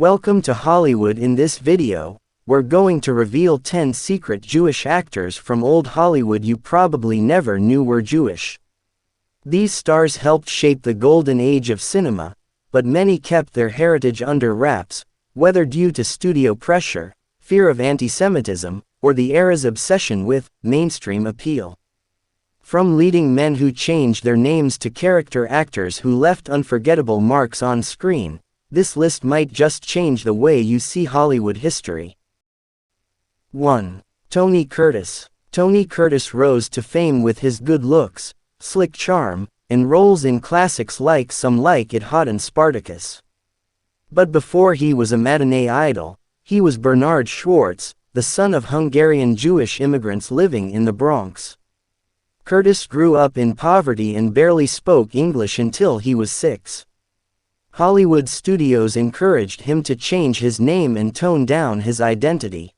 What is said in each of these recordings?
Welcome to Hollywood. In this video, we're going to reveal 10 secret Jewish actors from old Hollywood you probably never knew were Jewish. These stars helped shape the golden age of cinema, but many kept their heritage under wraps, whether due to studio pressure, fear of anti-Semitism, or the era's obsession with mainstream appeal. From leading men who changed their names to character actors who left unforgettable marks on screen, this list might just change the way you see Hollywood history. 1. Tony Curtis. Tony Curtis rose to fame with his good looks, slick charm, and roles in classics like Some Like It Hot and Spartacus. But before he was a matinee idol, he was Bernard Schwartz, the son of Hungarian Jewish immigrants living in the Bronx. Curtis grew up in poverty and barely spoke English until he was 6. Hollywood studios encouraged him to change his name and tone down his identity.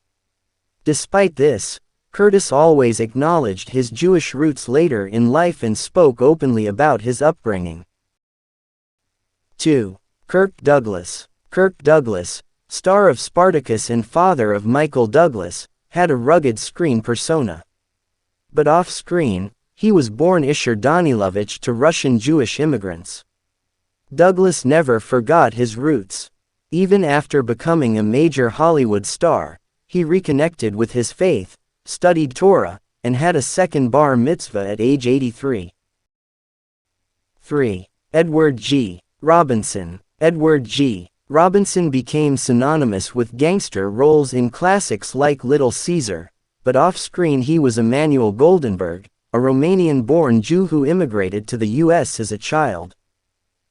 Despite this, Curtis always acknowledged his Jewish roots later in life and spoke openly about his upbringing. 2. Kirk Douglas. Kirk Douglas, star of Spartacus and father of Michael Douglas, had a rugged screen persona. But off-screen, he was born Isher Danilovich to Russian Jewish immigrants. Douglas never forgot his roots. Even after becoming a major Hollywood star, he reconnected with his faith, studied Torah, and had a second bar mitzvah at age 83. 3. Edward G. Robinson. Edward G. Robinson became synonymous with gangster roles in classics like Little Caesar, but off-screen he was Emanuel Goldenberg, a Romanian-born Jew who immigrated to the U.S. as a child.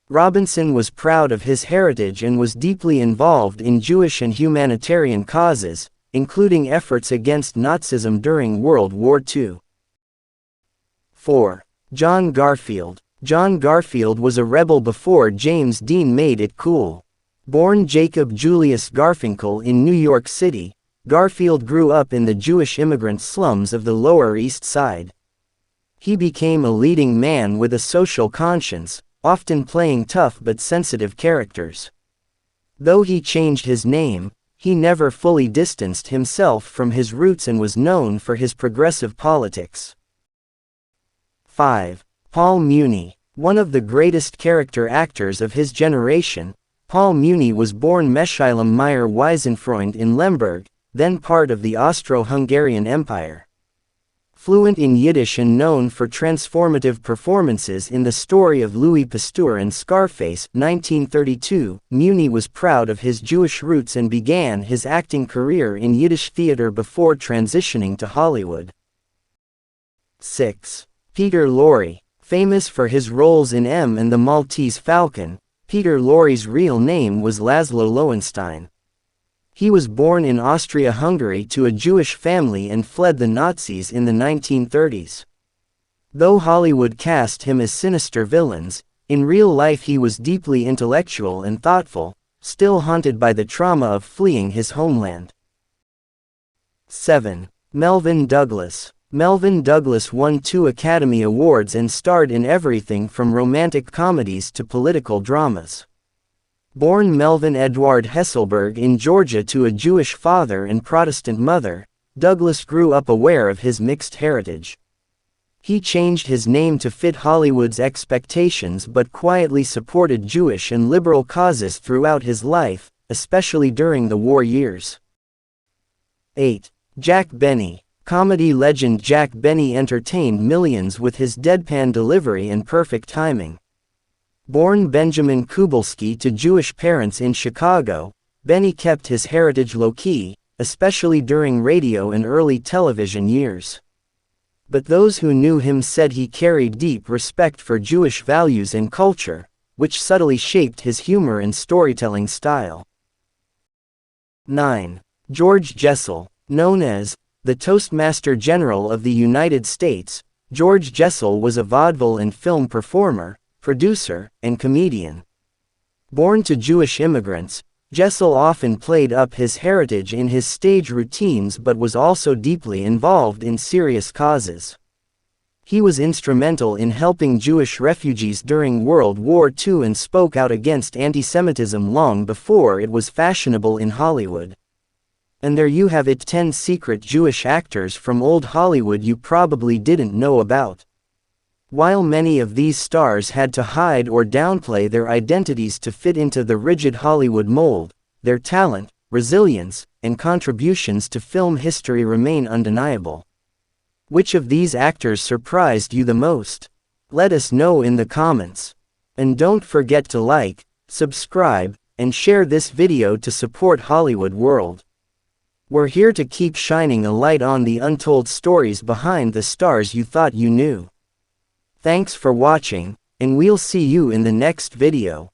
Robinson was proud of his heritage and was deeply involved in Jewish and humanitarian causes, including efforts against Nazism during World War II. 4. John Garfield. John Garfield was a rebel before James Dean made it cool. Born Jacob Julius Garfinkel in New York City, Garfield grew up in the Jewish immigrant slums of the Lower East Side. He became a leading man with a social conscience, often playing tough but sensitive characters. Though he changed his name, he never fully distanced himself from his roots and was known for his progressive politics. 5. Paul Muni. One of the greatest character actors of his generation, Paul Muni was born Meschalam Meyer Wiesenfreund in Lemberg, then part of the Austro-Hungarian Empire. Fluent in Yiddish and known for transformative performances in The Story of Louis Pasteur and Scarface, 1932, Muni was proud of his Jewish roots and began his acting career in Yiddish theater before transitioning to Hollywood. 6. Peter Lorre. Famous for his roles in M and the Maltese Falcon, Peter Lorre's real name was Laszlo Lowenstein. He was born in Austria-Hungary to a Jewish family and fled the Nazis in the 1930s. Though Hollywood cast him as sinister villains, in real life he was deeply intellectual and thoughtful, still haunted by the trauma of fleeing his homeland. 7. Melvin Douglas. Melvin Douglas won 2 Academy Awards and starred in everything from romantic comedies to political dramas. Born Melvin Edward Hesselberg in Georgia to a Jewish father and Protestant mother, Douglas grew up aware of his mixed heritage. He changed his name to fit Hollywood's expectations but quietly supported Jewish and liberal causes throughout his life, especially during the war years. 8. Jack Benny. Comedy legend Jack Benny entertained millions with his deadpan delivery and perfect timing. Born Benjamin Kubilski to Jewish parents in Chicago, Benny kept his heritage low-key, especially during radio and early television years. But those who knew him said he carried deep respect for Jewish values and culture, which subtly shaped his humor and storytelling style. 9. George Jessel. Known as the Toastmaster General of the United States, George Jessel was a vaudeville and film performer, producer, and comedian. Born to Jewish immigrants, Jessel often played up his heritage in his stage routines but was also deeply involved in serious causes. He was instrumental in helping Jewish refugees during World War II and spoke out against anti-Semitism long before it was fashionable in Hollywood. And there you have it, 10 secret Jewish actors from old Hollywood you probably didn't know about. While many of these stars had to hide or downplay their identities to fit into the rigid Hollywood mold, their talent, resilience, and contributions to film history remain undeniable. Which of these actors surprised you the most? Let us know in the comments. And don't forget to like, subscribe, and share this video to support Hollywood World. We're here to keep shining a light on the untold stories behind the stars you thought you knew. Thanks for watching, and we'll see you in the next video.